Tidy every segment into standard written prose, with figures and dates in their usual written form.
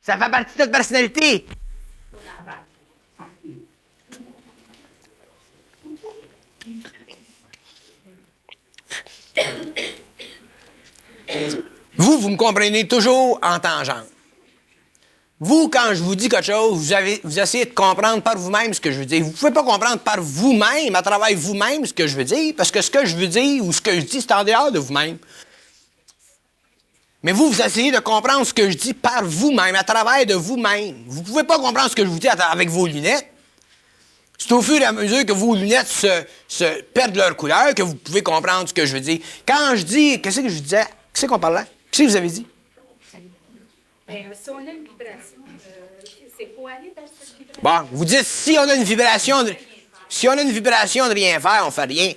Ça fait partie de notre personnalité. Vous me comprenez toujours en tangente. Vous, quand je vous dis quelque chose, vous essayez de comprendre par vous-même ce que je veux dire. Vous ne pouvez pas comprendre par vous-même, à travers vous-même, ce que je veux dire, parce que ce que je veux dire ou ce que je dis, c'est en dehors de vous-même. Mais vous essayez de comprendre ce que je dis par vous-même, à travers de vous-même. Vous ne pouvez pas comprendre ce que je vous dis avec vos lunettes. C'est au fur et à mesure que vos lunettes se perdent leur couleur que vous pouvez comprendre ce que je veux dire. Quand je dis... Qu'est-ce que je disais? Qu'est-ce qu'on parlait? Qu'est-ce que vous avez dit? Bien, si on a une vibration, c'est pour aller dans cette vibration. Bon, vous dites, si on a une vibration de rien faire, on fait rien.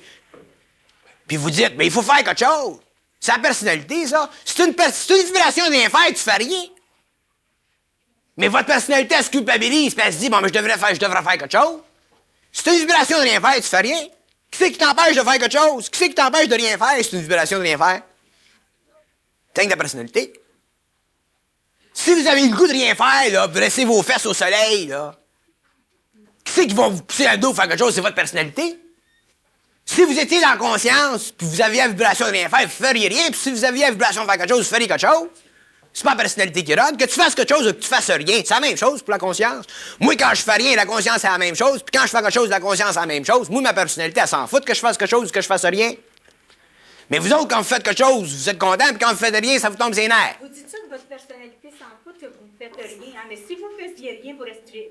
Puis vous dites, mais il faut faire quelque chose. C'est la personnalité, ça. C'est une vibration de rien faire, tu fais rien. Mais votre personnalité, elle se culpabilise, puis elle se dit, bon, mais je devrais faire quelque chose. C'est une vibration de rien faire, tu fais rien. Qui c'est qui t'empêche de faire quelque chose? Qui c'est qui t'empêche de rien faire? C'est une vibration de rien faire. C'est ta personnalité. Si vous avez le goût de rien faire, là, vous laissez vos fesses au soleil, là. Qui c'est qui va vous pousser à dos pour faire quelque chose? C'est votre personnalité. Si vous étiez dans la conscience, puis vous aviez la vibration de rien faire, vous feriez rien, puis si vous aviez la vibration de faire quelque chose, vous feriez quelque chose. C'est pas la personnalité qui rôde. Que tu fasses quelque chose ou que tu fasses rien, c'est la même chose pour la conscience. Moi, quand je fais rien, la conscience, c'est la même chose. Puis quand je fais quelque chose, la conscience, c'est la même chose. Moi, ma personnalité, elle s'en fout que je fasse quelque chose ou que je fasse rien. Mais vous autres, quand vous faites quelque chose, vous êtes content, puis quand vous faites rien, ça vous tombe ses nerfs. Vous dites ça que votre personnalité s'en fout que vous ne faites rien, hein, mais si vous ne faisiez rien, vous resteriez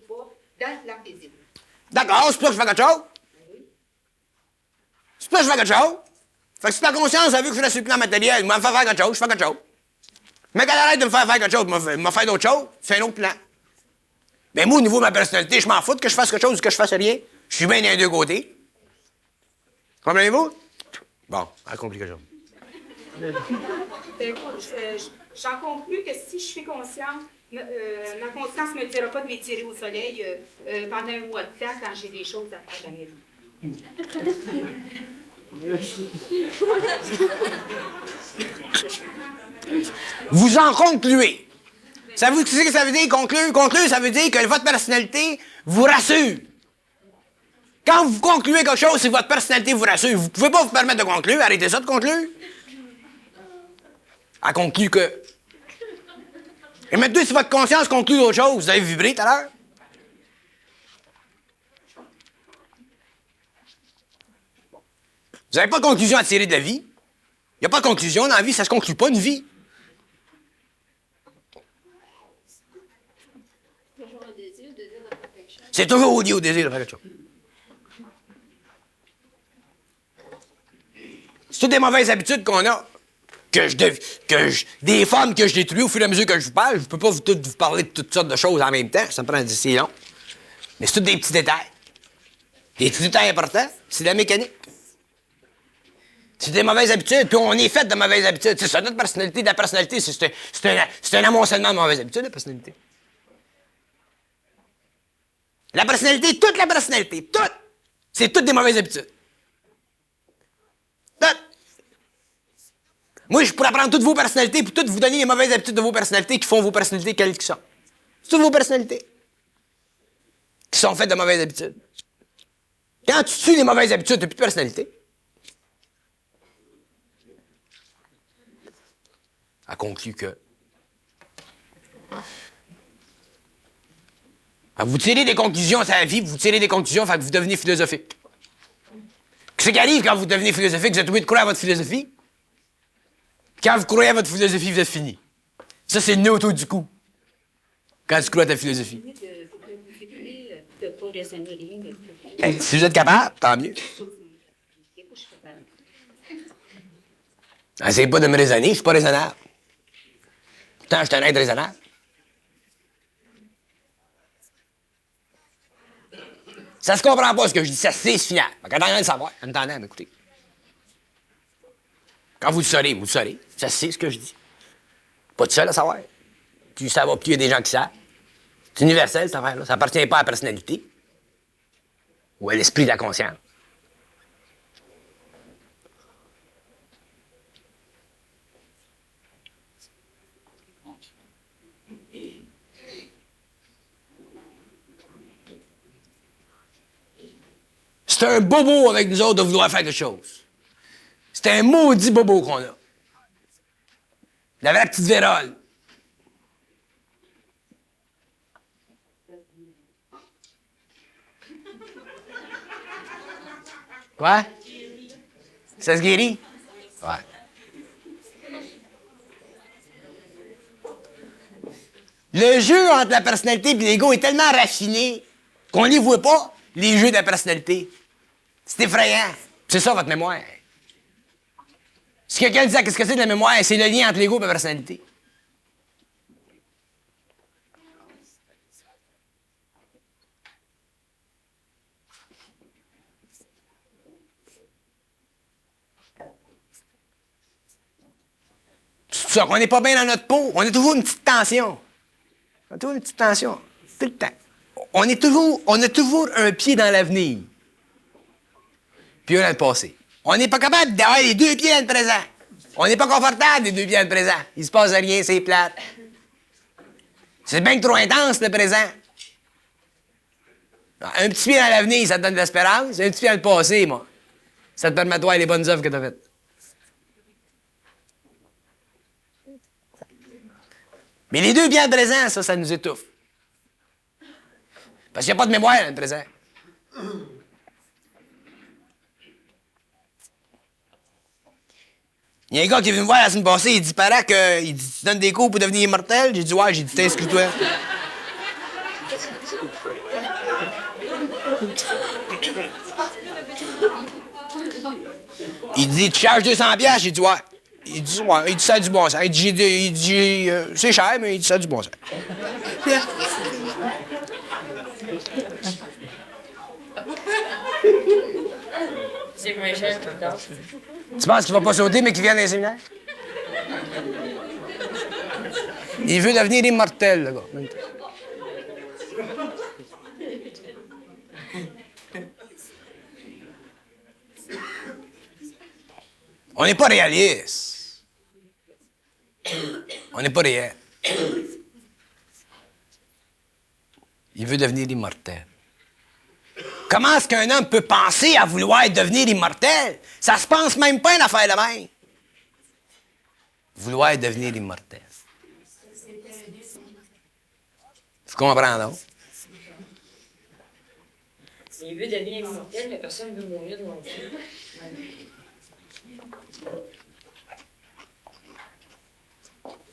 pas dans l'amnésie. D'accord, c'est pour ça que je fais quelque chose. C'est pour ça que je fais quelque chose. Fait que si ta conscience a vu que je reste sur le plan matériel, moi, me faire faire quelque chose, je fais quelque chose. Mais quand elle arrête de me faire faire quelque chose, m'a fait d'autres choses, c'est un autre plan. Mais moi, au niveau de ma personnalité, je m'en fous que je fasse quelque chose ou que je fasse rien. Je suis bien des deux côtés. Comprenez-vous? Bon, accompli quelque chose. J'en conclus que si je suis consciente, ma conscience ne me dira pas de m'étirer au soleil pendant un mois de temps quand j'ai des choses à faire dans ma vie. Vous en concluez. Ça vous, qu'est-ce que ça veut dire, conclure? Conclure, ça veut dire que votre personnalité vous rassure. Quand vous concluez quelque chose, c'est que votre personnalité vous rassure. Vous ne pouvez pas vous permettre de conclure. Arrêtez ça de conclure. Elle conclut que... Et maintenant, si votre conscience conclut autre chose, vous avez vibré tout à l'heure. Vous n'avez pas de conclusion à tirer de la vie. Il n'y a pas de conclusion dans la vie, ça ne se conclut pas une vie. C'est toujours lié au désir de faire quelque chose. C'est toutes des mauvaises habitudes qu'on a. Des femmes que je détruis au fur et à mesure que je vous parle. Je ne peux pas vous parler de toutes sortes de choses en même temps. Ça me prend une décision. Mais c'est tous des petits détails. Des petits détails importants. C'est de la mécanique. C'est des mauvaises habitudes. Puis on est fait de mauvaises habitudes. C'est ça, notre personnalité. La personnalité, c'est un amoncellement de mauvaises habitudes, la personnalité. La personnalité, toute la personnalité, toute, c'est toutes des mauvaises habitudes. Toutes. Moi, je pourrais prendre toutes vos personnalités et toutes vous donner les mauvaises habitudes de vos personnalités qui font vos personnalités quelles qu'elles sont. C'est toutes vos personnalités qui sont faites de mauvaises habitudes. Quand tu tues les mauvaises habitudes, tu n'as plus de personnalité. Elle conclut que... Vous tirez des conclusions à la vie, vous tirez des conclusions, fait que vous devenez philosophique. Qu'est-ce qui arrive quand vous devenez philosophique? Vous êtes obligé de croire à votre philosophie. Quand vous croyez à votre philosophie, vous êtes fini. Ça, c'est le nez autour du cou. Quand tu crois à ta philosophie. Hey, si vous êtes capable, tant mieux. Essayez pas de me raisonner, je suis pas raisonnable. Pourtant, je suis un être raisonnable. Ça se comprend pas ce que je dis, ça c'est final. Attendez à le savoir, en attendant à m'écouter. Quand vous le saurez, vous le saurez. Ça c'est ce que je dis. Pas de seul à savoir. Plus ça va, plus il y a des gens qui savent. C'est universel, cette affaire-là. Ça appartient pas à la personnalité ou à l'esprit de la conscience. C'est un bobo avec nous autres de vouloir faire quelque chose. C'est un maudit bobo qu'on a. La vraie petite vérole. Quoi? Ça se guérit? Ouais. Le jeu entre la personnalité et l'ego est tellement raffiné qu'on les voit pas, les jeux de la personnalité. C'est effrayant. C'est ça, votre mémoire. Si quelqu'un disait qu'est-ce que c'est de la mémoire, c'est le lien entre l'ego et la personnalité. C'est pour ça qu'on n'est pas bien dans notre peau. On a toujours une petite tension. On a toujours une petite tension. Tout le temps. On a toujours un pied dans l'avenir. Puis un dans le passé. On n'est pas capable d'avoir les deux pieds dans le présent. On n'est pas confortable des deux pieds dans le présent. Il se passe rien, c'est plate. C'est bien trop intense, le présent. Un petit pied dans l'avenir, ça te donne de l'espérance. Un petit pied dans le passé, moi, ça te permet de voir les bonnes œuvres que tu as faites. Mais les deux pieds dans le présent, ça nous étouffe. Parce qu'il n'y a pas de mémoire dans le présent. Il y a un gars qui est venu me voir la semaine passée, il dit, paraît que, il dit, tu donnes des cours pour devenir immortel? J'ai dit, ouais, j'ai dit, t'inscris-toi. Il dit, tu charges 200 piastres? J'ai dit, ouais. Il dit, ouais, il dit, ça a du bon sens. Il dit, c'est cher, mais il dit, ça a du bon sens. C'est moins cher que le temps. Tu penses qu'il va pas sauter, mais qu'il vient dans les séminaires? Il veut devenir immortel, le gars. On n'est pas réaliste. On n'est pas réel. Il veut devenir immortel. Comment est-ce qu'un homme peut penser à vouloir devenir immortel? Ça se pense même pas une affaire de même. Vouloir devenir immortel. Tu comprends donc? Il veut devenir immortel, mais personne ne veut mourir devant lui.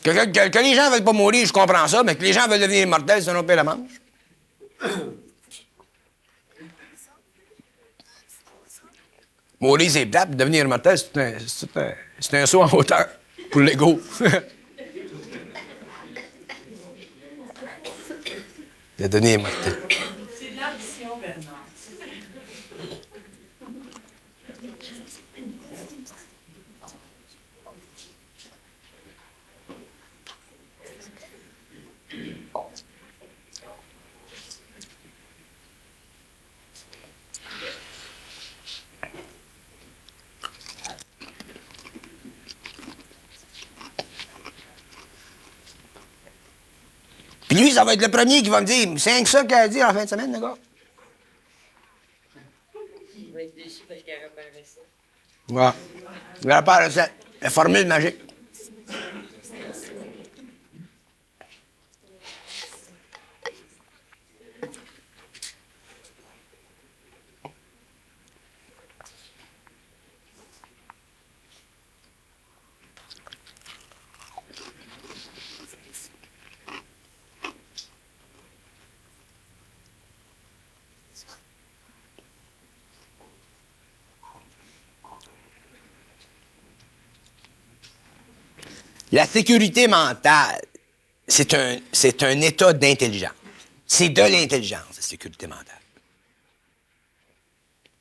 Que les gens ne veulent pas mourir, je comprends ça, mais que les gens veulent devenir immortels, c'est un autre peu la manche. Mourir, c'est plate, puis devenir immortel, c'est un saut en hauteur pour l'ego. De devenir immortel. C'est de l'ambition, Bernard. Puis lui, ça va être le premier qui va me dire, c'est rien que ça qu'il a dit en fin de semaine, le gars. Il va être déçu parce qu'il a réparé ça. Ouais. Il va pas la formule magique. La sécurité mentale, c'est un état d'intelligence. C'est de l'intelligence, la sécurité mentale.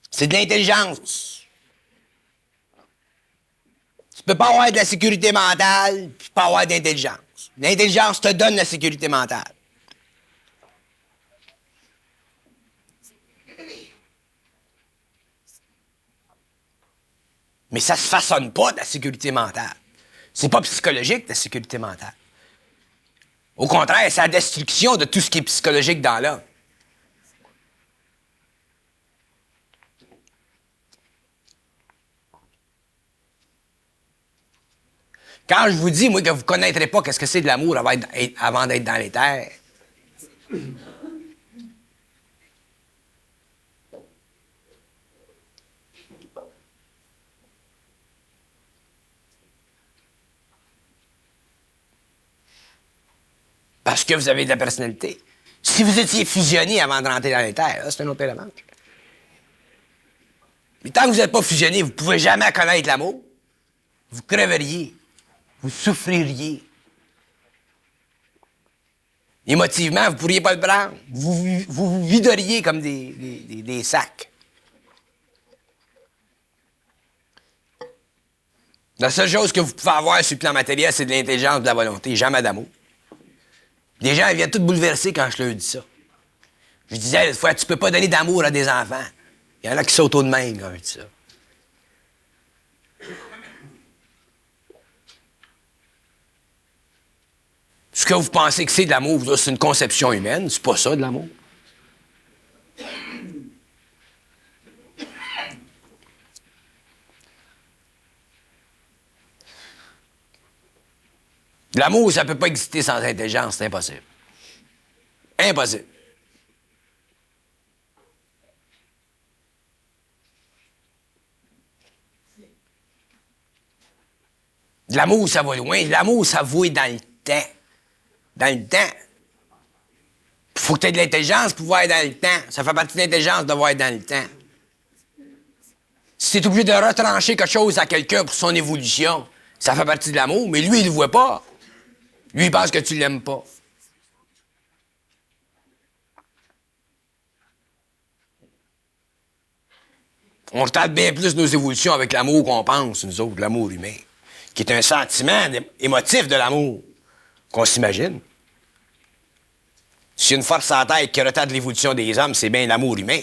C'est de l'intelligence. Tu peux pas avoir de la sécurité mentale, puis pas avoir d'intelligence. L'intelligence te donne la sécurité mentale. Mais ça se façonne pas de la sécurité mentale. C'est pas psychologique, la sécurité mentale. Au contraire, c'est la destruction de tout ce qui est psychologique dans l'homme. Quand je vous dis, moi, que vous ne connaîtrez pas qu'est-ce que c'est de l'amour avant d'être dans les terres, parce que vous avez de la personnalité. Si vous étiez fusionné avant de rentrer dans les terres, là, c'est un autre élément. Mais tant que vous n'êtes pas fusionné, vous ne pouvez jamais connaître l'amour. Vous crèveriez. Vous souffririez. Émotivement, vous ne pourriez pas le prendre. Vous vous videriez comme des sacs. La seule chose que vous pouvez avoir sur le plan matériel, c'est de l'intelligence, de la volonté, jamais d'amour. Les gens ils viennent tout bouleverser quand je leur dis ça. Je disais, des fois, tu peux pas donner d'amour à des enfants. Il y en a qui sautent au de même quand je dis ça. Ce que vous pensez que c'est de l'amour, c'est une conception humaine. C'est pas ça, de l'amour. L'amour, ça peut pas exister sans intelligence, c'est impossible. Impossible. L'amour, ça va loin. L'amour, ça va dans le temps. Dans le temps. Il faut que tu aies de l'intelligence pour voir dans le temps. Ça fait partie de l'intelligence de voir dans le temps. Si tu es obligé de retrancher quelque chose à quelqu'un pour son évolution, ça fait partie de l'amour, mais lui, il le voit pas. Lui, il pense que tu l'aimes pas. On retarde bien plus nos évolutions avec l'amour qu'on pense, nous autres, l'amour humain, qui est un sentiment émotif de l'amour qu'on s'imagine. S'il y a une force en tête qui retarde l'évolution des hommes, c'est bien l'amour humain.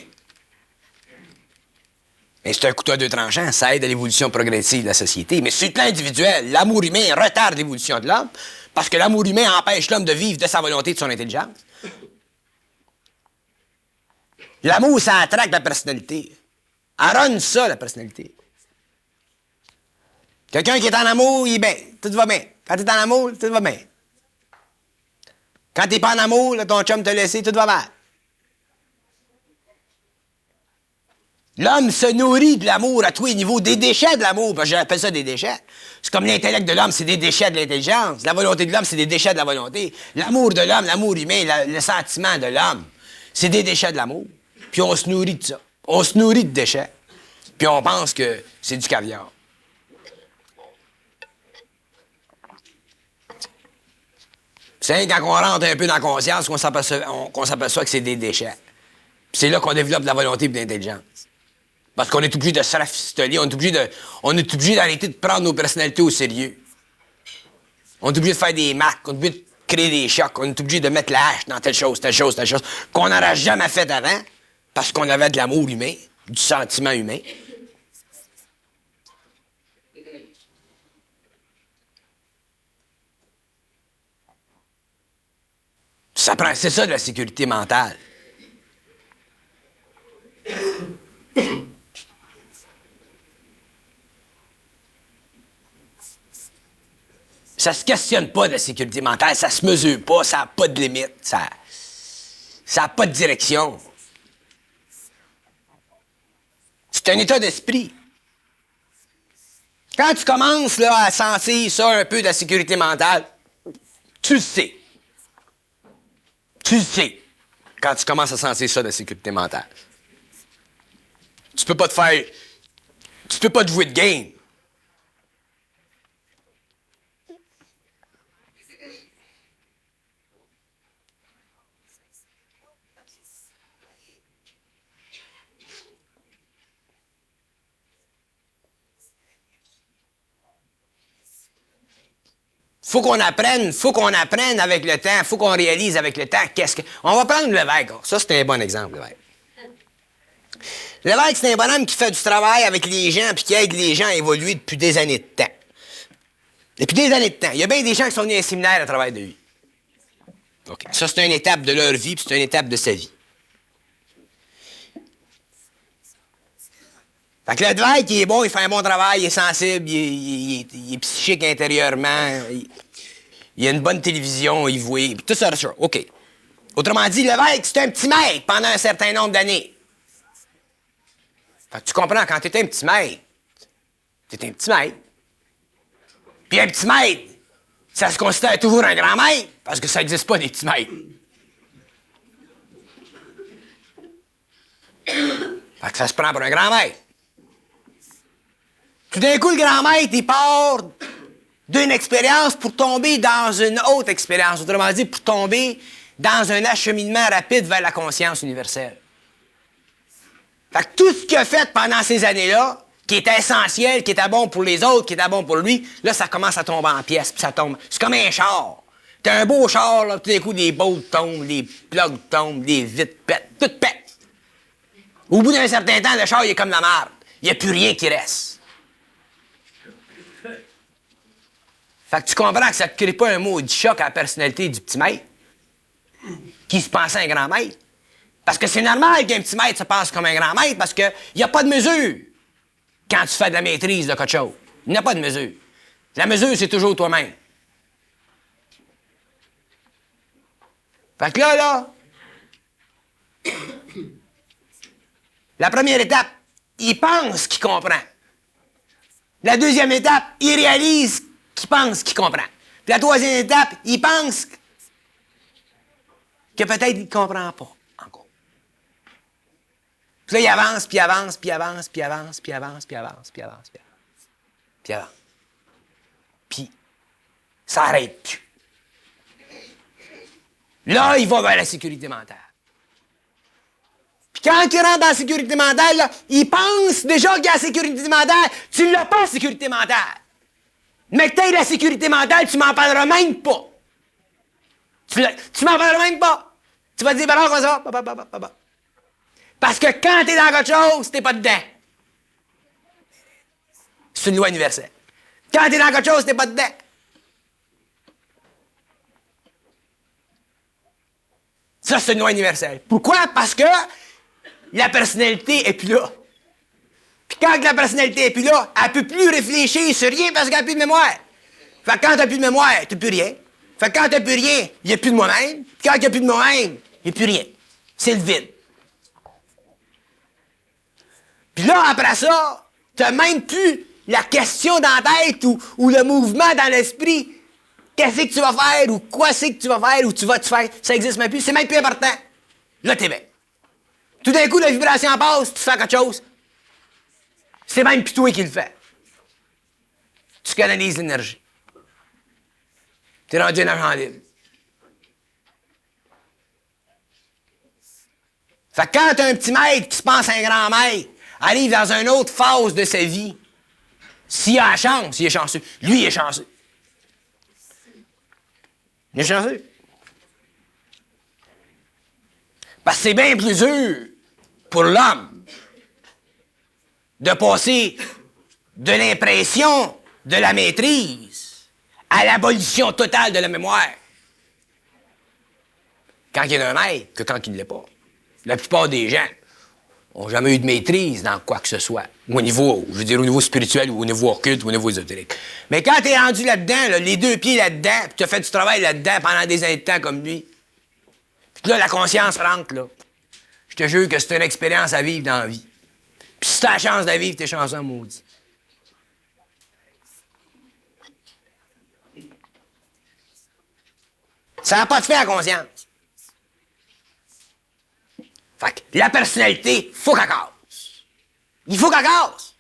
Mais c'est un couteau à deux tranchants, ça aide à l'évolution progressive de la société. Mais sur le plan individuel, l'amour humain retarde l'évolution de l'homme parce que l'amour humain empêche l'homme de vivre de sa volonté et de son intelligence. L'amour, ça attraque la personnalité. Aronne ça, la personnalité. Quelqu'un qui est en amour, il est bien. Tout va bien. Quand tu es en amour, tout va bien. Quand tu n'es pas en amour, là, ton chum t'a laissé, tout va mal. L'homme se nourrit de l'amour à tous les niveaux, des déchets de l'amour, parce que j'appelle ça des déchets. C'est comme l'intellect de l'homme, c'est des déchets de l'intelligence. La volonté de l'homme, c'est des déchets de la volonté. L'amour de l'homme, l'amour humain, le sentiment de l'homme, c'est des déchets de l'amour. Puis on se nourrit de ça. On se nourrit de déchets. Puis on pense que c'est du caviar. C'est quand on rentre un peu dans la conscience qu'on s'aperçoit que c'est des déchets. Puis c'est là qu'on développe de la volonté et de l'intelligence. Parce qu'on est obligé de se rafistoler, on est obligé d'arrêter de prendre nos personnalités au sérieux. On est obligé de faire des marques, on est obligé de créer des chocs, on est obligé de mettre la hache dans telle chose, qu'on n'aurait jamais fait avant, parce qu'on avait de l'amour humain, du sentiment humain. C'est ça de la sécurité mentale. Ça se questionne pas de la sécurité mentale, ça se mesure pas, ça n'a pas de limite, ça n'a pas de direction. C'est un état d'esprit. Quand tu commences là, à sentir ça un peu de la sécurité mentale, tu le sais. Tu le sais quand tu commences à sentir ça de la sécurité mentale. Tu peux pas te jouer de game. Faut qu'on apprenne avec le temps, faut qu'on réalise avec le temps On va prendre Lévesque. Ça, c'est un bon exemple, Lévesque. Lévesque, c'est un bonhomme qui fait du travail avec les gens puis qui aide les gens à évoluer depuis des années de temps. Depuis des années de temps. Il y a bien des gens qui sont venus à un séminaire à travers de lui. Okay. Ça, c'est une étape de leur vie puis c'est une étape de sa vie. Fait que le Zweig, il est bon, il fait un bon travail, il est sensible, il est psychique intérieurement, il a une bonne télévision, il voit, puis tout ça, OK. Autrement dit, le Zweig, c'est un petit maître pendant un certain nombre d'années. Fait que tu comprends, quand t'es un petit maître, t'es un petit maître. Puis un petit maître, ça se considère toujours un grand maître, parce que ça n'existe pas des petits maîtres. Fait que ça se prend pour un grand maître. Tout d'un coup, le grand maître, il part d'une expérience pour tomber dans une autre expérience. Autrement dit, pour tomber dans un acheminement rapide vers la conscience universelle. Fait que tout ce qu'il a fait pendant ces années-là, qui était essentiel, qui était bon pour les autres, qui était bon pour lui, là, ça commence à tomber en pièces, puis ça tombe. C'est comme un char. T'as un beau char, là, tout d'un coup, des bolts tombent, les plugs tombent, les vitres pètent, tout pète. Au bout d'un certain temps, le char, il est comme la merde. Il n'y a plus rien qui reste. Fait que tu comprends que ça ne te crée pas un mot de choc à la personnalité du petit maître, qui se pensait un grand maître. Parce que c'est normal qu'un petit maître se pense comme un grand maître, parce qu'il n'y a pas de mesure quand tu fais de la maîtrise de quelque chose. Il n'y a pas de mesure. La mesure, c'est toujours toi-même. Fait que là, la première étape, il pense qu'il comprend. La deuxième étape, il réalise qu'il pense qu'il comprend. Puis la troisième étape, il pense que peut-être il ne comprend pas encore. Puis là, il avance, puis avance, puis avance, puis avance, puis avance, puis avance, puis avance, puis avance, puis avance. Puis ça n'arrête plus. Là, il va vers la sécurité mentale. Puis quand il rentre dans la sécurité mentale, là, il pense déjà qu'il y a la sécurité mentale. Tu ne l'as pas, la sécurité mentale. Mais que tu aies la sécurité mentale, tu m'en parleras même pas. Tu m'en parleras même pas. Tu vas te dire, ben alors, ça va. Parce que quand tu es dans quelque chose, t'es pas dedans. C'est une loi universelle. Quand tu es dans quelque chose, t'es pas dedans. Ça, c'est une loi universelle. Pourquoi? Parce que la personnalité est plus là. Puis quand la personnalité est plus là, elle peut plus réfléchir sur rien parce qu'elle n'a plus de mémoire. Fait que quand t'as plus de mémoire, t'as plus rien. Fait que quand t'as plus rien, il n'y a plus de moi-même. Puis quand il n'y a plus de moi-même, il n'y a plus rien. C'est le vide. Puis là, après ça, t'as même plus la question dans la tête ou le mouvement dans l'esprit. Qu'est-ce que tu vas faire ou quoi c'est que tu vas faire ou tu vas te faire. Ça n'existe même plus. C'est même plus important. Là, t'es bien. Tout d'un coup, la vibration passe, tu fais quelque chose. C'est même plus toi qui le fais. Tu canalises l'énergie. T'es rendu un agent libre. Fait que quand t'as un petit maître qui se pense un grand maître, arrive dans une autre phase de sa vie, s'il a la chance, il est chanceux. Lui, il est chanceux. Il est chanceux. Parce que c'est bien plus dur pour l'homme de passer de l'impression de la maîtrise à l'abolition totale de la mémoire. Quand il y a un maître que quand il ne l'est pas. La plupart des gens n'ont jamais eu de maîtrise dans quoi que ce soit. Ou au niveau, je veux dire, au niveau spirituel, ou au niveau occulte, ou au niveau ésotérique. Mais quand tu es rendu là-dedans, là, les deux pieds là-dedans, puis tu as fait du travail là-dedans pendant des années de temps comme lui, puis là, la conscience rentre, là. Je te jure que c'est une expérience à vivre dans la vie. Puis si tu as la chance de la vivre, t'es chanceux, maudit. Ça n'a pas de fait à conscience. Fait que la personnalité, faut qu'elle casse. Il faut qu'elle casse.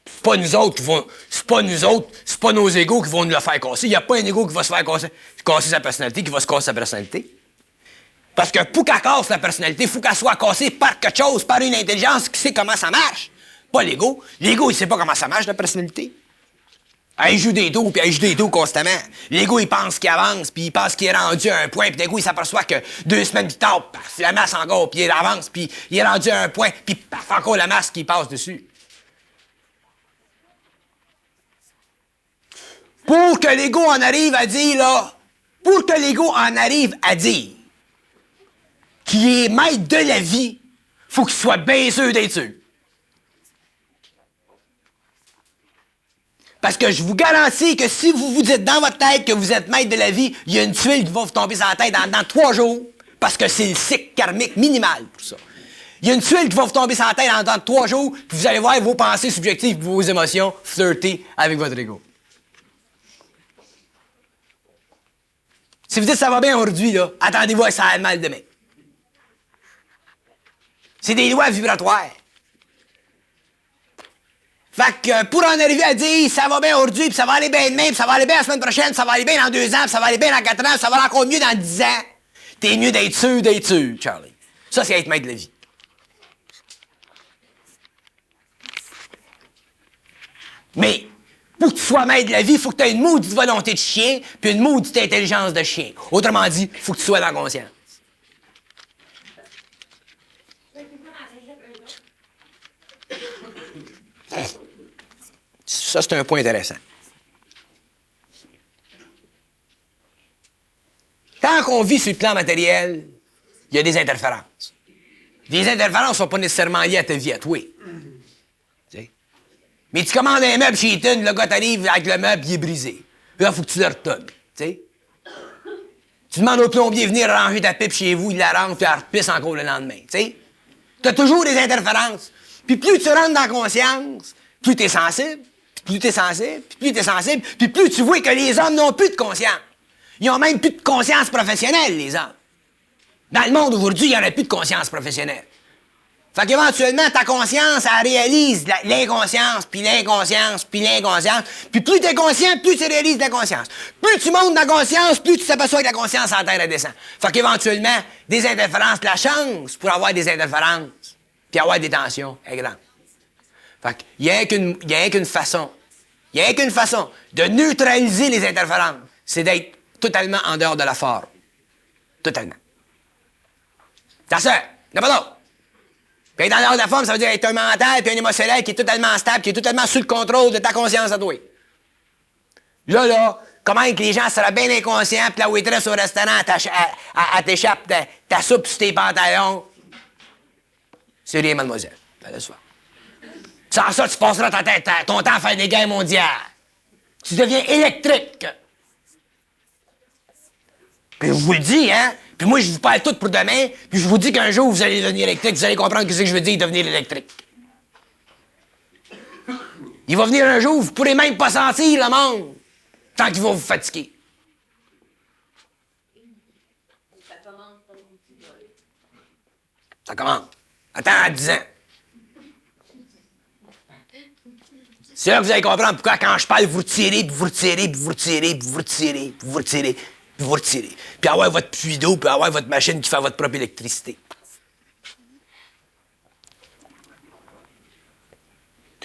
C'est pas nous autres qui vont. C'est pas nous autres, c'est pas nos égos qui vont nous le faire casser. Il n'y a pas un égo qui va se faire casser sa personnalité, qui va se casser sa personnalité. Parce que pour qu'elle casse la personnalité, il faut qu'elle soit cassée par quelque chose, par une intelligence qui sait comment ça marche. Pas l'ego. L'ego, il sait pas comment ça marche, la personnalité. Elle joue des dos, puis elle joue des dos constamment. L'ego, il pense qu'il avance, puis il pense qu'il est rendu à un point, puis d'un coup, il s'aperçoit que 2 semaines plus tard, paf, la masse encore, puis il avance, puis il est rendu à un point, puis paf, encore la masse qui passe dessus. Pour que l'ego en arrive à dire, là, pour que l'ego en arrive à dire qu'il est maître de la vie, faut qu'il soit bien sûr d'être sûr. Parce que je vous garantis que si vous vous dites dans votre tête que vous êtes maître de la vie, il y a une tuile qui va vous tomber sur la tête dans 3 jours, parce que c'est le cycle karmique minimal pour ça. Il y a une tuile qui va vous tomber sur la tête dans 3 jours, puis vous allez voir vos pensées subjectives, vos émotions flirter avec votre ego. Si vous dites ça va bien aujourd'hui, là, attendez-vous à que ça aille mal demain. C'est des lois vibratoires. Fait que pour en arriver à dire ça va bien aujourd'hui, puis ça va aller bien demain, puis ça va aller bien la semaine prochaine, puis ça va aller bien dans 2 ans, puis ça va aller bien dans 4 ans, puis ça va aller encore mieux dans 10 ans, t'es mieux d'être sûr, Charlie. Ça, c'est être maître de la vie. Mais, pour que tu sois maître de la vie, il faut que tu aies une maudite volonté de chien, puis une maudite intelligence de chien. Autrement dit, il faut que tu sois dans la conscience. Ça, c'est un point intéressant. Tant qu'on vit sur le plan matériel, il y a des interférences. Les interférences ne sont pas nécessairement liées à ta vie, à toi. T'sais? Mais tu commandes un meuble chez Eaton, le gars t'arrive avec le meuble, il est brisé. Puis là, il faut que tu le retournes. Tu demandes au plombier de venir ranger ta pipe chez vous, il la range, puis elle repisse encore le lendemain. Tu as toujours des interférences. Puis plus tu rentres dans la conscience, plus tu es sensible, puis plus tu es sensible, puis plus tu es sensible, puis plus tu vois que les hommes n'ont plus de conscience. Ils ont même plus de conscience professionnelle, les hommes. Dans le monde aujourd'hui, il n'y en a plus de conscience professionnelle. Fait qu'éventuellement, ta conscience, elle réalise l'inconscience, puis l'inconscience, puis l'inconscience. Puis plus tu es conscient, plus tu réalises la conscience. Plus tu montes dans la conscience, plus tu t'aperçois que la conscience en terre, elle descend. Fait qu'éventuellement, des interférences, la chance pour avoir des interférences, puis avoir des tensions, est grande. Fait qu'il n'y a qu'une façon. Il n'y a qu'une façon de neutraliser les interférences. C'est d'être totalement en dehors de la forme. Totalement. C'est ça. Il n'y a pas d'autre. Puis être en dehors de la forme, ça veut dire être un mental puis un émotionnel qui est totalement stable, qui est totalement sous le contrôle de ta conscience à toi. Là, comment que les gens seraient bien inconscients, puis la waitress au restaurant, elle t'échappe ta soupe sur tes pantalons. C'est rien, mademoiselle. Allez, soir. Sans ça, tu passeras ton temps à faire des guerres mondiales. Tu deviens électrique. Puis je vous le dis, hein? Puis moi, je vous parle tout pour demain, puis je vous dis qu'un jour, vous allez devenir électrique, vous allez comprendre ce que je veux dire, devenir électrique. Il va venir un jour où vous ne pourrez même pas sentir le monde, tant qu'il va vous fatiguer. Ça commence. Attends à 10 ans. C'est là que vous allez comprendre pourquoi, quand je parle, vous retirez, puis vous retirez, puis vous retirez, puis vous retirez, puis vous retirez, puis vous retirez. Puis avoir votre puits d'eau, puis avoir votre machine qui fait votre propre électricité.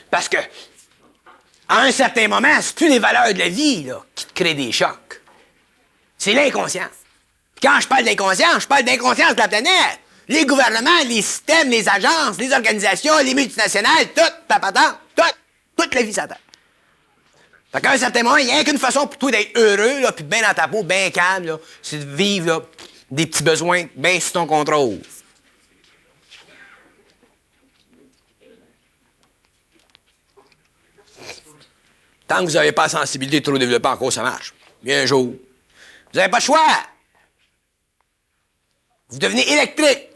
Parce que, à un certain moment, c'est plus les valeurs de la vie là, qui te créent des chocs. C'est l'inconscient. Quand je parle d'inconscience, je parle d'inconscience de la planète. Les gouvernements, les systèmes, les agences, les organisations, les multinationales, tout, toute la vie sur la Terre. Fait qu'à un certain moment, il n'y a qu'une façon pour toi d'être heureux, là, puis bien dans ta peau, bien calme, là, c'est de vivre là, des petits besoins bien sous ton contrôle. Tant que vous n'avez pas la sensibilité trop développée encore, ça marche. Bien un jour. Vous n'avez pas le choix. Vous devenez électrique.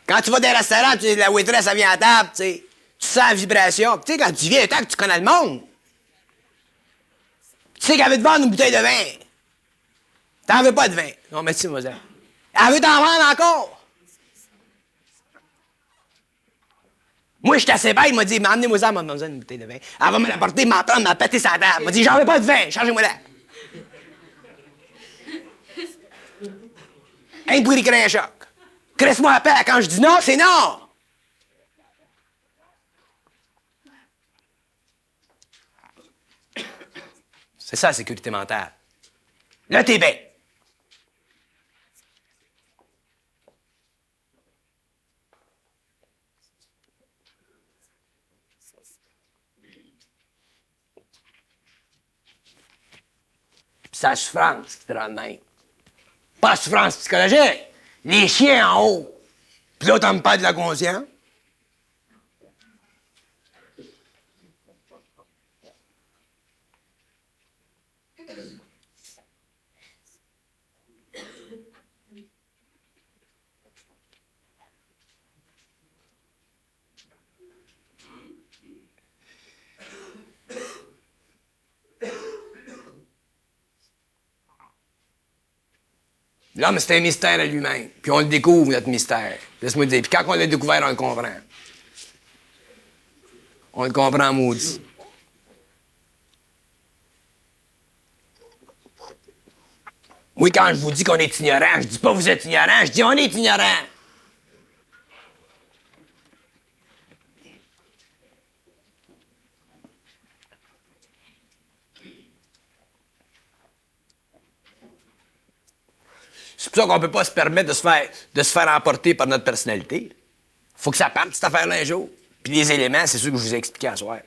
Quand tu vas dans un restaurant, la waitress, elle vient à table, tu sens la vibration. Tu sais, quand tu viens, tant que tu connais le monde, tu sais qu'elle veut te vendre une bouteille de vin. T'en veux pas de vin. Non, merci, mademoiselle. Elle veut t'en vendre encore. Moi, je suis assez bête, il m'a dit, emmenez-moi-en, mademoiselle, une bouteille de vin. Elle va me l'apporter, m'en prendre, m'en péter sa table. Elle m'a dit, j'en veux pas de vin, changez-moi-la. Un bruit crée un choc. Cresse-moi à paix. Quand je dis non, c'est non. C'est ça, la sécurité mentale. Là, t'es bien. sa souffrance qui te rend de même. Pas souffrance psychologique. Les chiens en haut. Puis là, t'en me parles de la conscience. L'homme, c'est un mystère à lui-même. Puis on le découvre, notre mystère. Laisse-moi te dire. Puis quand on l'a découvert, on le comprend. On le comprend, maudit. Oui, quand je vous dis qu'on est ignorant, je dis pas vous êtes ignorant, je dis on est ignorant. C'est pour ça qu'on ne peut pas se permettre de se faire emporter par notre personnalité. Faut que ça parte, cette affaire-là, un jour. Puis les éléments, c'est sûr que je vous ai expliqué à soir.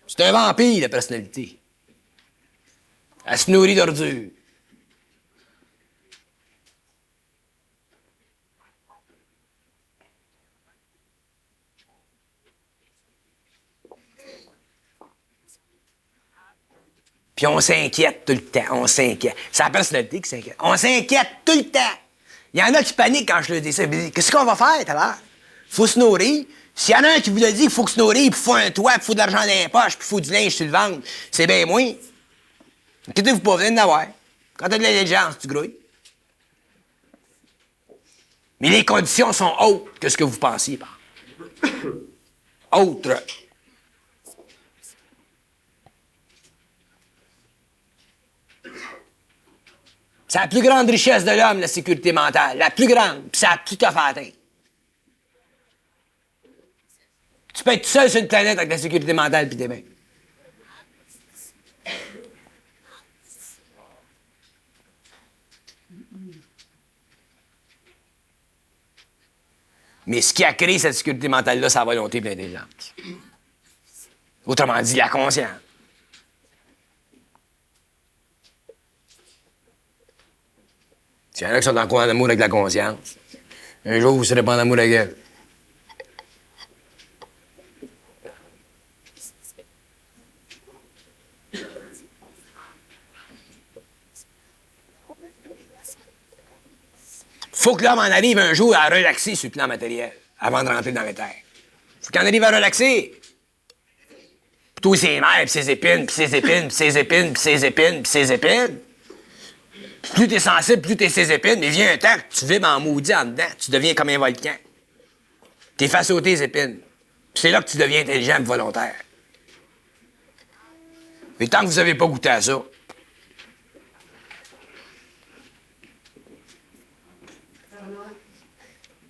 C'est un vampire, la personnalité. Elle se nourrit d'ordures. Puis on s'inquiète tout le temps, on s'inquiète. C'est la personnalité qui s'inquiète. On s'inquiète tout le temps. Il y en a qui paniquent quand je leur dis ça. Ils me disent, qu'est-ce qu'on va faire tout à l'heure? Faut se nourrir. S'il y en a un qui vous a dit qu'il faut se nourrir, puis il faut un toit, puis il faut de l'argent dans les poches, puis il faut du linge sur le ventre, c'est bien moins. Inquiétez-vous pas, vous venez d'avoir. Quand t'as de l'intelligence, tu grouilles. Mais les conditions sont autres que ce que vous pensiez, par. Autres. C'est la plus grande richesse de l'homme, la sécurité mentale. La plus grande. Puis ça a tout à fait atteint. Tu peux être tout seul sur une planète avec la sécurité mentale puis t'es bien. Mais ce qui a créé cette sécurité mentale-là, c'est la volonté et l'intelligence. Autrement dit, la conscience. S'il y en a qui sont encore en amour avec la conscience, un jour, vous ne serez pas en amour avec elle. Faut que l'homme en arrive un jour à relaxer sur le plan matériel avant de rentrer dans les terres. Faut qu'il en arrive à relaxer. Plutôt ses mères, puis ses épines, puis ses épines, puis ses épines, puis ses épines, puis ses épines. Plus t'es sensible, plus t'es ses épines, mais vient un temps que tu vibres en maudit en dedans. Tu deviens comme un volcan. T'es fait sauter les épines. Puis c'est là que tu deviens intelligent et volontaire. Mais tant que vous n'avez pas goûté à ça,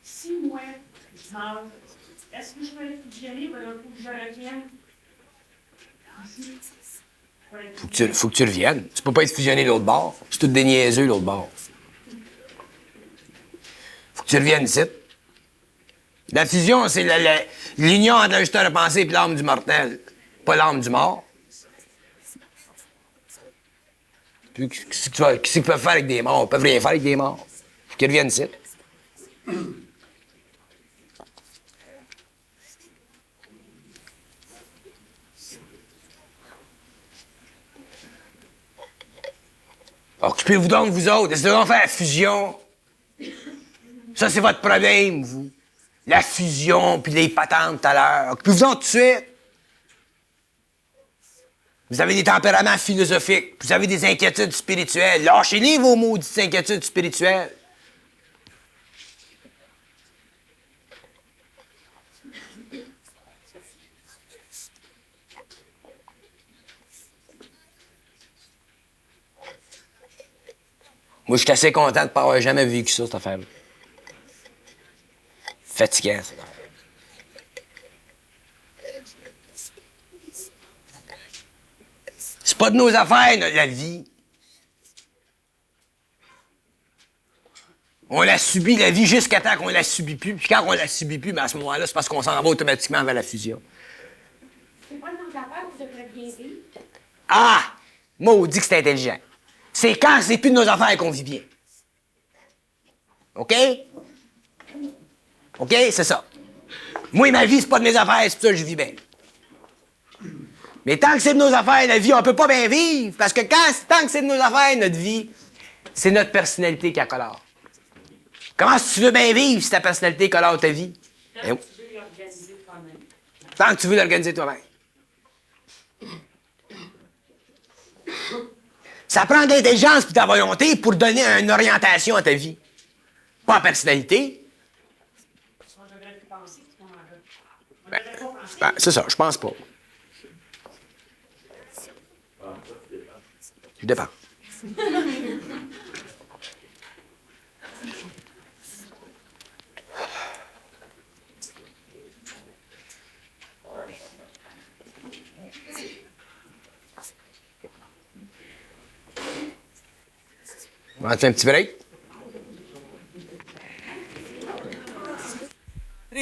Si moi, exemple, est-ce que je peux être fusionnée ou alors faut que je revienne? faut que tu reviennes. Tu peux pas être fusionné de l'autre bord. C'est tout des niaiseux, l'autre bord. Faut que tu reviennes ici. La fusion, c'est l'union entre l'ajusteur de pensée et l'âme du mortel, pas l'âme du mort. Puis, qu'est-ce qu'ils peuvent faire avec des morts? Ils peuvent rien faire avec des morts. Faut qu'ils reviennent ici. Occupez-vous donc, vous autres. Essayez donc de faire la fusion. Ça, c'est votre problème, vous. La fusion, puis les patentes tout à l'heure. Occupez-vous donc tout de suite. Vous avez des tempéraments philosophiques. Vous avez des inquiétudes spirituelles. Lâchez-les, vos maudites inquiétudes spirituelles. Moi, je suis assez content de ne pas avoir jamais vécu ça, cette affaire-là. Fatigant, ça. C'est pas de nos affaires, la vie. On la subit, la vie, jusqu'à temps qu'on la subit plus. Puis quand on la subit plus, ben à ce moment-là, c'est parce qu'on s'en va automatiquement vers la fusion. C'est pas dans ta Ah! Maudit que c'est intelligent. C'est quand c'est plus de nos affaires qu'on vit bien. OK? OK? C'est ça. Moi, ma vie, c'est pas de mes affaires, c'est pour ça que je vis bien. Mais tant que c'est de nos affaires, la vie, on peut pas bien vivre. Parce que tant que c'est de nos affaires, notre vie, c'est notre personnalité qui colore. Comment tu veux bien vivre si ta personnalité colore ta vie? Tant que tu veux l'organiser toi-même. Tant que tu veux l'organiser toi-même. Ça prend de l'intelligence et de ta volonté pour donner une orientation à ta vie. Pas en personnalité. On devrait plus penser à ce moment-là. On Ben, devrait pas penser. c'est ça, je pense pas. Je dépends. On va faire un petit break.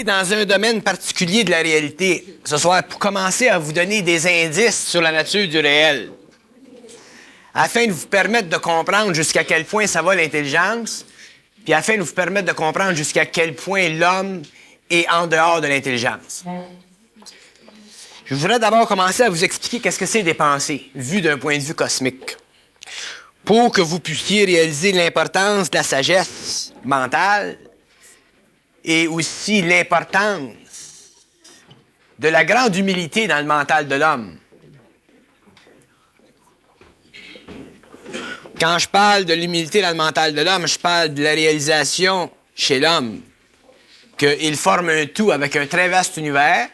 Dans un domaine particulier de la réalité ce soir pour commencer à vous donner des indices sur la nature du réel, afin de vous permettre de comprendre jusqu'à quel point ça va l'intelligence, puis afin de vous permettre de comprendre jusqu'à quel point l'homme est en dehors de l'intelligence. Je voudrais d'abord commencer à vous expliquer qu'est-ce que c'est des pensées, vues d'un point de vue cosmique, pour que vous puissiez réaliser l'importance de la sagesse mentale et aussi l'importance de la grande humilité dans le mental de l'homme. Quand je parle de l'humilité dans le mental de l'homme, je parle de la réalisation chez l'homme qu'il forme un tout avec un très vaste univers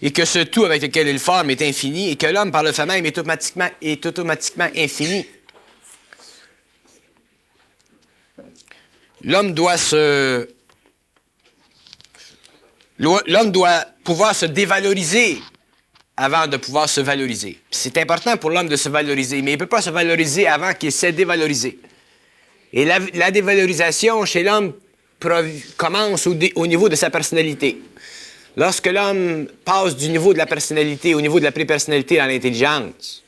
et que ce tout avec lequel il forme est infini et que l'homme, par le fait même, est automatiquement infini. L'homme doit pouvoir se dévaloriser avant de pouvoir se valoriser. C'est important pour l'homme de se valoriser, mais il ne peut pas se valoriser avant qu'il s'est dévalorisé. Et la dévalorisation chez l'homme commence au niveau de sa personnalité. Lorsque l'homme passe du niveau de la personnalité au niveau de la prépersonnalité dans l'intelligence,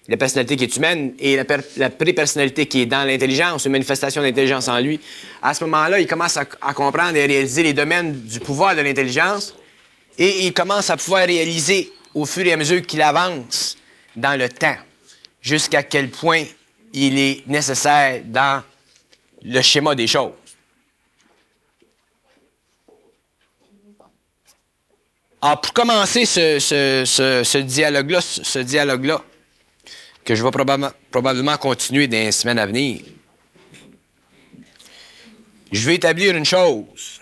la personnalité qui est humaine et la prépersonnalité qui est dans l'intelligence, une manifestation d'intelligence en lui, à ce moment-là, il commence à comprendre et à réaliser les domaines du pouvoir de l'intelligence et il commence à pouvoir réaliser au fur et à mesure qu'il avance dans le temps jusqu'à quel point il est nécessaire dans le schéma des choses. Alors, pour commencer ce dialogue-là, que je vais probablement continuer dans les semaines à venir, je vais établir une chose,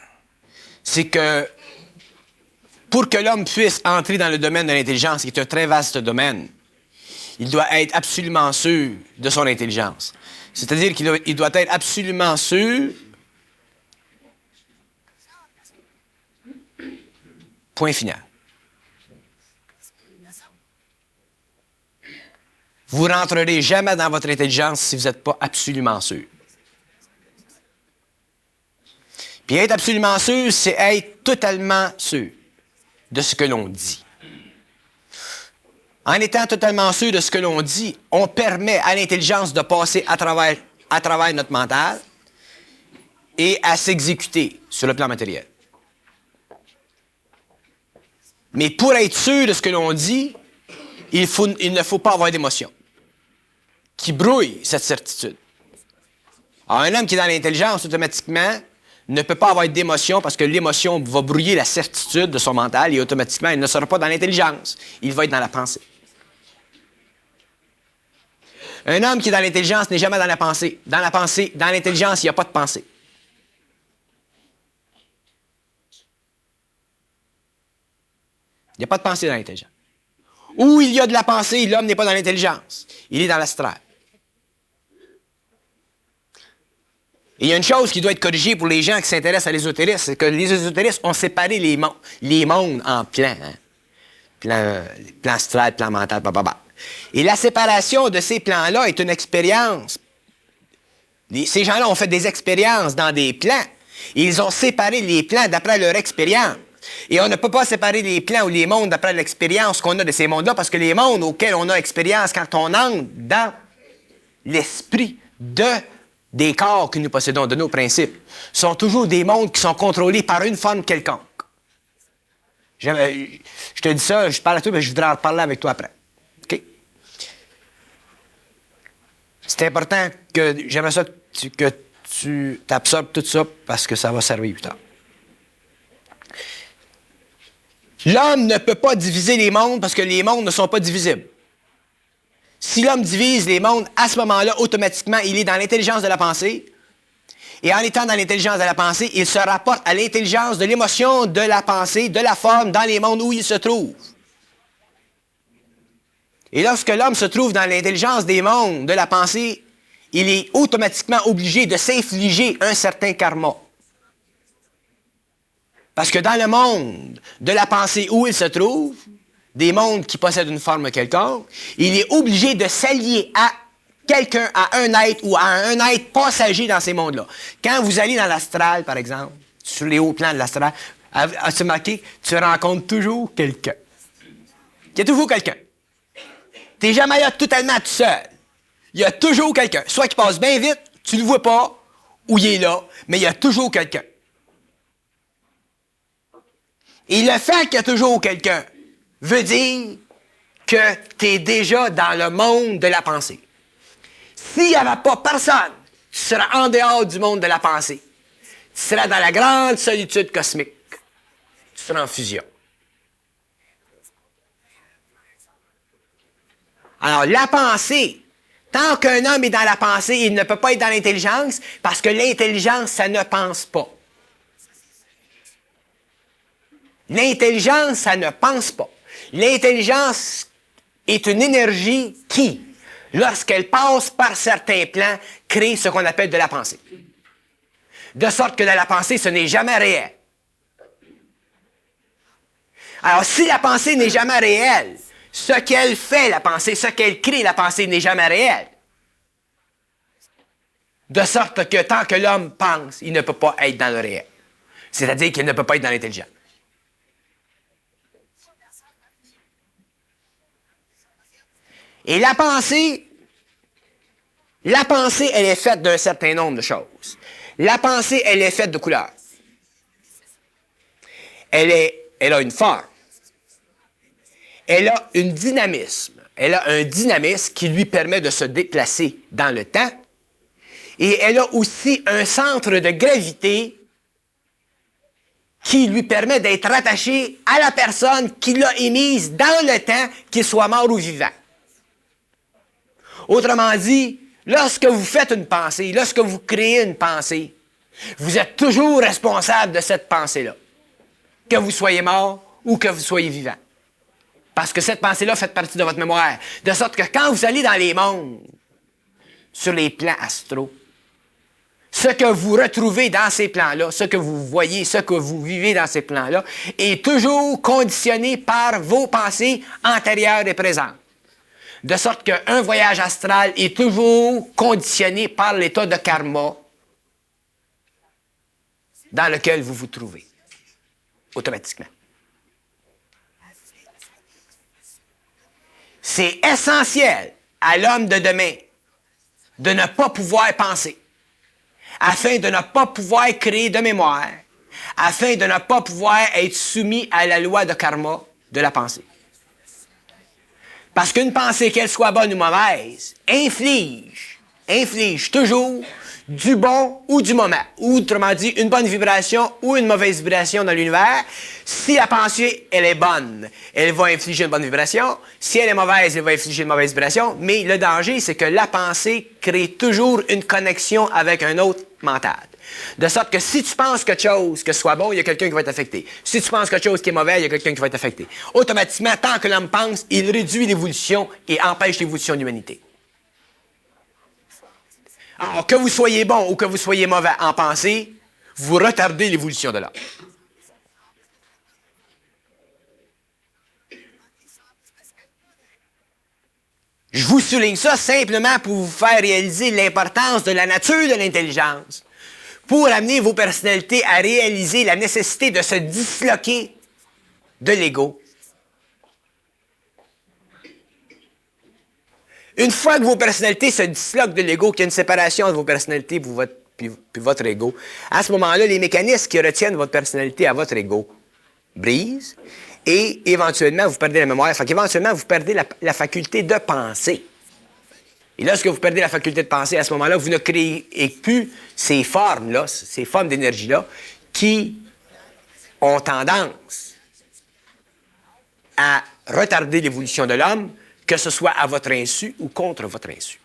c'est que pour que l'homme puisse entrer dans le domaine de l'intelligence, qui est un très vaste domaine, il doit être absolument sûr de son intelligence. C'est-à-dire qu'il doit être absolument sûr, point final. Vous ne rentrerez jamais dans votre intelligence si vous n'êtes pas absolument sûr. Puis être absolument sûr, c'est être totalement sûr de ce que l'on dit. En étant totalement sûr de ce que l'on dit, on permet à l'intelligence de passer à travers notre mental et à s'exécuter sur le plan matériel. Mais pour être sûr de ce que l'on dit, il ne faut pas avoir d'émotion qui brouille cette certitude. Alors, un homme qui est dans l'intelligence, automatiquement, ne peut pas avoir d'émotion parce que l'émotion va brouiller la certitude de son mental et automatiquement, il ne sera pas dans l'intelligence. Il va être dans la pensée. Un homme qui est dans l'intelligence n'est jamais dans la pensée. Dans l'intelligence, il n'y a pas de pensée. Il n'y a pas de pensée dans l'intelligence. Où il y a de la pensée, l'homme n'est pas dans l'intelligence. Il est dans l'astral. Et il y a une chose qui doit être corrigée pour les gens qui s'intéressent à l'ésotérisme, c'est que les ésotéristes ont séparé les mondes en plans. Hein? Plan astral, plan mental, blablabla. Et la séparation de ces plans-là est une expérience. Ces gens-là ont fait des expériences dans des plans. Et ils ont séparé les plans d'après leur expérience. Et on ne peut pas séparer les plans ou les mondes d'après l'expérience qu'on a de ces mondes-là, parce que les mondes auxquels on a expérience quand on entre dans l'esprit des corps que nous possédons, de nos principes, sont toujours des mondes qui sont contrôlés par une forme quelconque. Je te dis ça, je parle à toi, mais je voudrais en reparler avec toi après. OK? C'est important que j'aimerais ça que tu t'absorbes tout ça parce que ça va servir plus tard. L'homme ne peut pas diviser les mondes parce que les mondes ne sont pas divisibles. Si l'homme divise les mondes, à ce moment-là, automatiquement, il est dans l'intelligence de la pensée. Et en étant dans l'intelligence de la pensée, il se rapporte à l'intelligence de l'émotion, de la pensée, de la forme, dans les mondes où il se trouve. Et lorsque l'homme se trouve dans l'intelligence des mondes, de la pensée, il est automatiquement obligé de s'infliger un certain karma. Parce que dans le monde de la pensée où il se trouve, des mondes qui possèdent une forme quelconque, il est obligé de s'allier à quelqu'un, à un être ou à un être passager dans ces mondes-là. Quand vous allez dans l'astral, par exemple, sur les hauts plans de l'astral, as-tu remarqué, tu rencontres toujours quelqu'un. Il y a toujours quelqu'un. Tu n'es jamais là totalement tout seul. Il y a toujours quelqu'un. Soit qui passe bien vite, tu ne le vois pas, ou il est là, mais il y a toujours quelqu'un. Et le fait qu'il y a toujours quelqu'un veut dire que tu es déjà dans le monde de la pensée. S'il n'y avait pas personne, tu seras en dehors du monde de la pensée. Tu seras dans la grande solitude cosmique. Tu seras en fusion. Alors, la pensée, tant qu'un homme est dans la pensée, il ne peut pas être dans l'intelligence, parce que l'intelligence, ça ne pense pas. L'intelligence, ça ne pense pas. L'intelligence est une énergie qui, lorsqu'elle passe par certains plans, crée ce qu'on appelle de la pensée. De sorte que dans la pensée, ce n'est jamais réel. Alors, si la pensée n'est jamais réelle, ce qu'elle fait, la pensée, ce qu'elle crée, la pensée, n'est jamais réel. De sorte que tant que l'homme pense, il ne peut pas être dans le réel. C'est-à-dire qu'il ne peut pas être dans l'intelligence. Et la pensée, elle est faite d'un certain nombre de choses. La pensée, elle est faite de couleurs. Elle a une forme. Elle a un dynamisme. Elle a un dynamisme qui lui permet de se déplacer dans le temps. Et elle a aussi un centre de gravité qui lui permet d'être rattaché à la personne qui l'a émise dans le temps, qu'il soit mort ou vivant. Autrement dit, lorsque vous faites une pensée, lorsque vous créez une pensée, vous êtes toujours responsable de cette pensée-là. Que vous soyez mort ou que vous soyez vivant. Parce que cette pensée-là fait partie de votre mémoire. De sorte que quand vous allez dans les mondes, sur les plans astraux, ce que vous retrouvez dans ces plans-là, ce que vous voyez, ce que vous vivez dans ces plans-là, est toujours conditionné par vos pensées antérieures et présentes. De sorte qu'un voyage astral est toujours conditionné par l'état de karma dans lequel vous vous trouvez, automatiquement. C'est essentiel à l'homme de demain de ne pas pouvoir penser, afin de ne pas pouvoir créer de mémoire, afin de ne pas pouvoir être soumis à la loi de karma de la pensée. Parce qu'une pensée, qu'elle soit bonne ou mauvaise, inflige toujours du bon ou du mauvais. Ou, autrement dit, une bonne vibration ou une mauvaise vibration dans l'univers. Si la pensée, elle est bonne, elle va infliger une bonne vibration. Si elle est mauvaise, elle va infliger une mauvaise vibration. Mais le danger, c'est que la pensée crée toujours une connexion avec un autre mental. De sorte que si tu penses quelque chose que ce soit bon, il y a quelqu'un qui va être affecté. Si tu penses quelque chose qui est mauvais, il y a quelqu'un qui va être affecté. Automatiquement, tant que l'homme pense, il réduit l'évolution et empêche l'évolution de l'humanité. Alors, que vous soyez bon ou que vous soyez mauvais en pensée, vous retardez l'évolution de l'homme. Je vous souligne ça simplement pour vous faire réaliser l'importance de la nature de l'intelligence. pour amener vos personnalités à réaliser la nécessité de se disloquer de l'ego. Une fois que vos personnalités se disloquent de l'ego, qu'il y a une séparation entre vos personnalités puis votre ego, à ce moment-là, les mécanismes qui retiennent votre personnalité à votre ego brisent et éventuellement, vous perdez la mémoire. Fait qu'éventuellement, vous perdez la faculté de penser. Et lorsque vous perdez la faculté de penser, à ce moment-là, vous ne créez plus ces formes-là, ces formes d'énergie-là, qui ont tendance à retarder l'évolution de l'homme, que ce soit à votre insu ou contre votre insu.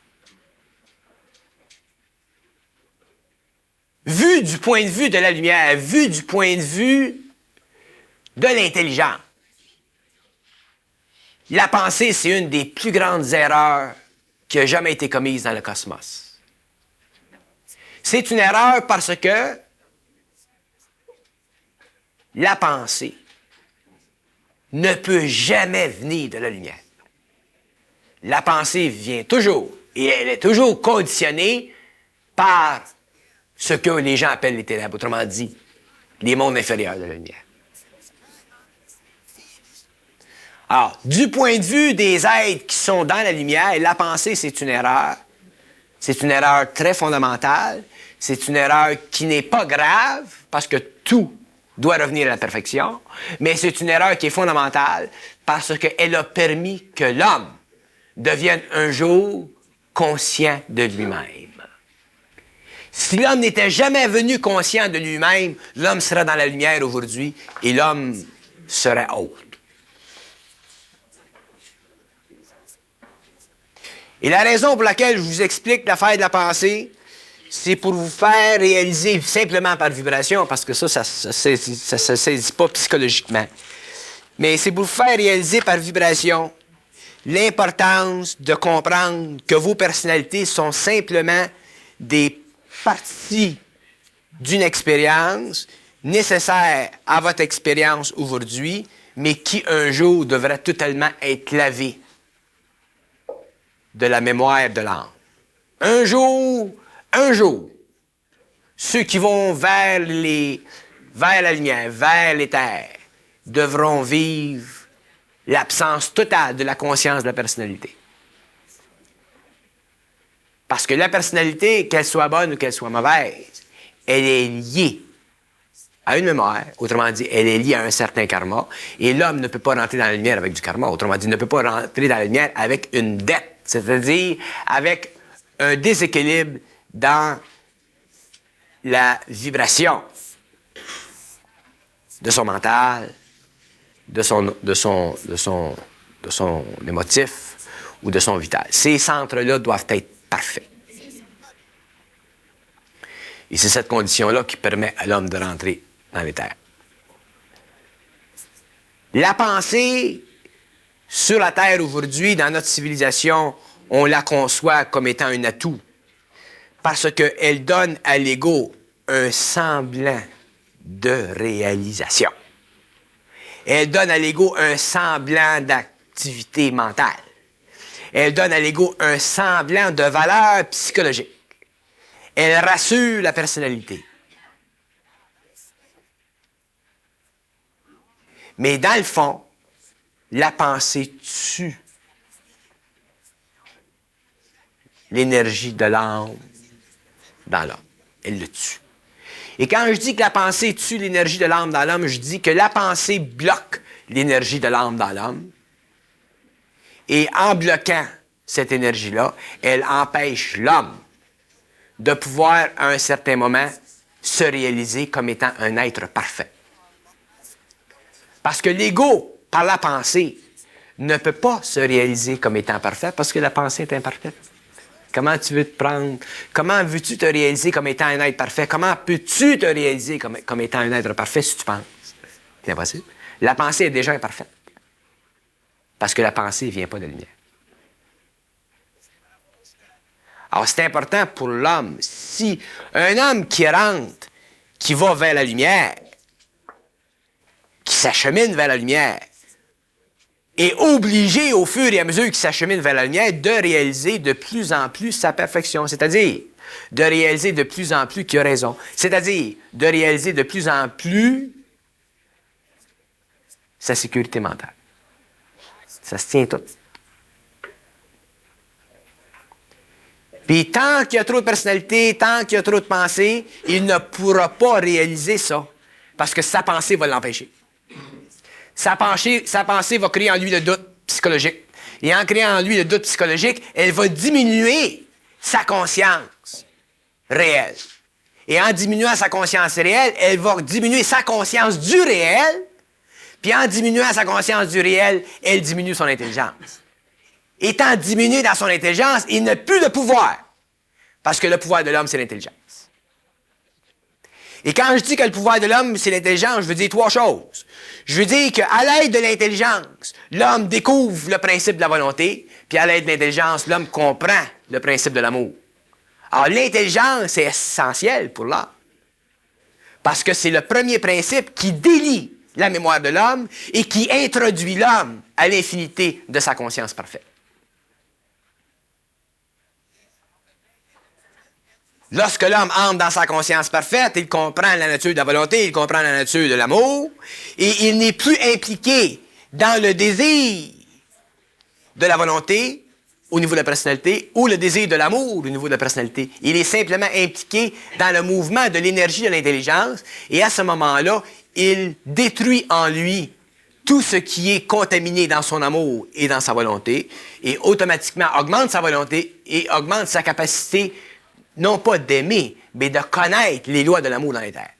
Vu du point de vue de la lumière, vu du point de vue de l'intelligence, la pensée, c'est une des plus grandes erreurs qui a jamais été commise dans le cosmos. C'est une erreur parce que la pensée ne peut jamais venir de la lumière. La pensée vient toujours, et elle est toujours conditionnée par ce que les gens appellent les ténèbres, autrement dit, les mondes inférieurs de la lumière. Alors, du point de vue des êtres qui sont dans la lumière, la pensée, c'est une erreur. C'est une erreur très fondamentale. C'est une erreur qui n'est pas grave, parce que tout doit revenir à la perfection, mais c'est une erreur qui est fondamentale, parce qu'elle a permis que l'homme devienne un jour conscient de lui-même. Si l'homme n'était jamais venu conscient de lui-même, l'homme serait dans la lumière aujourd'hui et l'homme serait autre. Et la raison pour laquelle je vous explique l'affaire de la pensée, c'est pour vous faire réaliser simplement par vibration, parce que ça se saisit pas psychologiquement, mais c'est pour vous faire réaliser par vibration l'importance de comprendre que vos personnalités sont simplement des parties d'une expérience nécessaire à votre expérience aujourd'hui, mais qui un jour devrait totalement être lavée de la mémoire de l'âme. Un jour, ceux qui vont vers la lumière, vers l'éther, devront vivre l'absence totale de la conscience de la personnalité. Parce que la personnalité, qu'elle soit bonne ou qu'elle soit mauvaise, elle est liée à une mémoire, autrement dit, elle est liée à un certain karma, et l'homme ne peut pas rentrer dans la lumière avec du karma, autrement dit, ne peut pas rentrer dans la lumière avec une dette, c'est-à-dire avec un déséquilibre dans la vibration de son mental, de son émotif ou de son vital. Ces centres-là doivent être parfaits. Et c'est cette condition-là qui permet à l'homme de rentrer dans les terres. La pensée sur la Terre aujourd'hui, dans notre civilisation, on la conçoit comme étant un atout parce qu'elle donne à l'ego un semblant de réalisation. Elle donne à l'ego un semblant d'activité mentale. Elle donne à l'ego un semblant de valeur psychologique. Elle rassure la personnalité. Mais dans le fond, la pensée tue l'énergie de l'âme dans l'homme. Elle le tue. Et quand je dis que la pensée tue l'énergie de l'âme dans l'homme, je dis que la pensée bloque l'énergie de l'âme dans l'homme. Et en bloquant cette énergie-là, elle empêche l'homme de pouvoir, à un certain moment, se réaliser comme étant un être parfait. Parce que l'ego, par la pensée, ne peut pas se réaliser comme étant parfait parce que la pensée est imparfaite. Comment tu veux te prendre? Comment veux-tu te réaliser comme étant un être parfait? Comment peux-tu te réaliser comme étant un être parfait si tu penses? C'est impossible. La pensée est déjà imparfaite. Parce que la pensée ne vient pas de la lumière. Alors, c'est important pour l'homme. Si un homme qui rentre, qui va vers la lumière, qui s'achemine vers la lumière, est obligé, au fur et à mesure qu'il s'achemine vers la lumière, de réaliser de plus en plus sa perfection, c'est-à-dire de réaliser de plus en plus qu'il a raison, c'est-à-dire de réaliser de plus en plus sa sécurité mentale. Ça se tient tout. Puis tant qu'il y a trop de personnalité, tant qu'il y a trop de pensée, il ne pourra pas réaliser ça, parce que sa pensée va l'empêcher. Sa pensée va créer en lui le doute psychologique. Et en créant en lui le doute psychologique, elle va diminuer sa conscience réelle. Et en diminuant sa conscience réelle, elle va diminuer sa conscience du réel. Puis en diminuant sa conscience du réel, elle diminue son intelligence. Étant diminué dans son intelligence, il n'a plus de pouvoir. Parce que le pouvoir de l'homme, c'est l'intelligence. Et quand je dis que le pouvoir de l'homme, c'est l'intelligence, je veux dire 3 choses. Je veux dire qu'à l'aide de l'intelligence, l'homme découvre le principe de la volonté, puis à l'aide de l'intelligence, l'homme comprend le principe de l'amour. Alors, l'intelligence est essentielle pour l'homme. Parce que c'est le premier principe qui délie la mémoire de l'homme et qui introduit l'homme à l'infinité de sa conscience parfaite. Lorsque l'homme entre dans sa conscience parfaite, il comprend la nature de la volonté, il comprend la nature de l'amour, et il n'est plus impliqué dans le désir de la volonté au niveau de la personnalité ou le désir de l'amour au niveau de la personnalité. Il est simplement impliqué dans le mouvement de l'énergie de l'intelligence, et à ce moment-là, il détruit en lui tout ce qui est contaminé dans son amour et dans sa volonté, et automatiquement augmente sa volonté et augmente sa capacité non pas d'aimer, mais de connaître les lois de l'amour dans les terres.